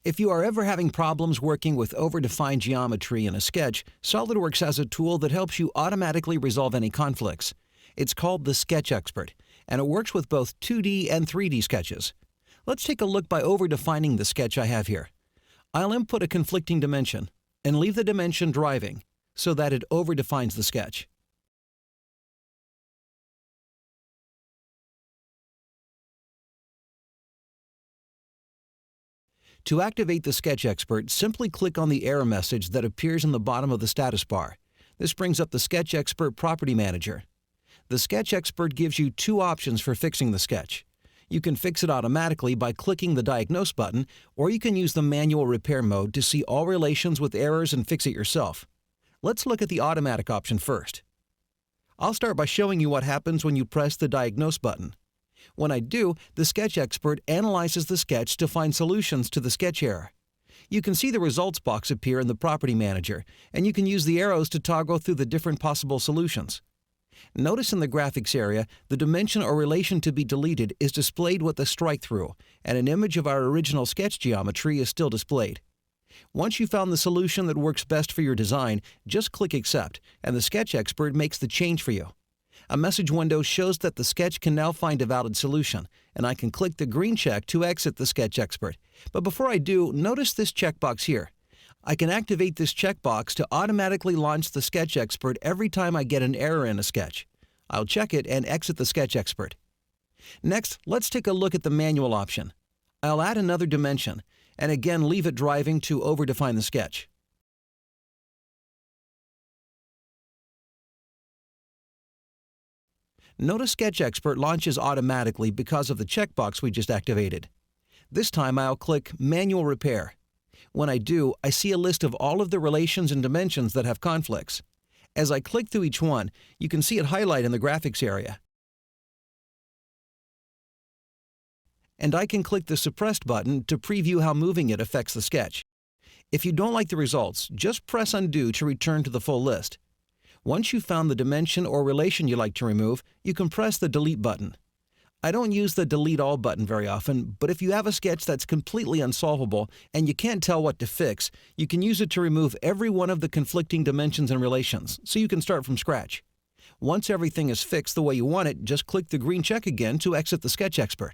If you are ever having problems working with overdefined geometry in a sketch, SolidWorks has a tool that helps you automatically resolve any conflicts. It's called the Sketch Xpert, and it works with both 2D and 3D sketches. Let's take a look by overdefining the sketch I have here. I'll input a conflicting dimension and leave the dimension driving so that it overdefines the sketch. To activate the Sketch Xpert, simply click on the error message that appears in the bottom of the status bar. This brings up the Sketch Xpert Property Manager. The Sketch Xpert gives you two options for fixing the sketch. You can fix it automatically by clicking the Diagnose button, or you can use the Manual Repair mode to see all relations with errors and fix it yourself. Let's look at the Automatic option first. I'll start by showing you what happens when you press the Diagnose button. When I do, the Sketch Xpert analyzes the sketch to find solutions to the sketch error. You can see the results box appear in the Property Manager, and you can use the arrows to toggle through the different possible solutions. Notice in the graphics area, the dimension or relation to be deleted is displayed with a strike-through, and an image of our original sketch geometry is still displayed. Once you've found the solution that works best for your design, just click Accept, and the Sketch Xpert makes the change for you. A message window shows that the sketch can now find a valid solution, and I can click the green check to exit the Sketch Xpert. But before I do, notice this checkbox here. I can activate this checkbox to automatically launch the Sketch Xpert every time I get an error in a sketch. I'll check it and exit the Sketch Xpert. Next, let's take a look at the Manual option. I'll add another dimension, and again leave it driving to overdefine the sketch. Notice Sketch Xpert launches automatically because of the checkbox we just activated. This time I'll click Manual Repair. When I do, I see a list of all of the relations and dimensions that have conflicts. As I click through each one, you can see it highlight in the graphics area. And I can click the Suppressed button to preview how moving it affects the sketch. If you don't like the results, just press Undo to return to the full list. Once you've found the dimension or relation you like to remove, you can press the Delete button. I don't use the Delete All button very often, but if you have a sketch that's completely unsolvable and you can't tell what to fix, you can use it to remove every one of the conflicting dimensions and relations, so you can start from scratch. Once everything is fixed the way you want it, just click the green check again to exit the Sketch Xpert.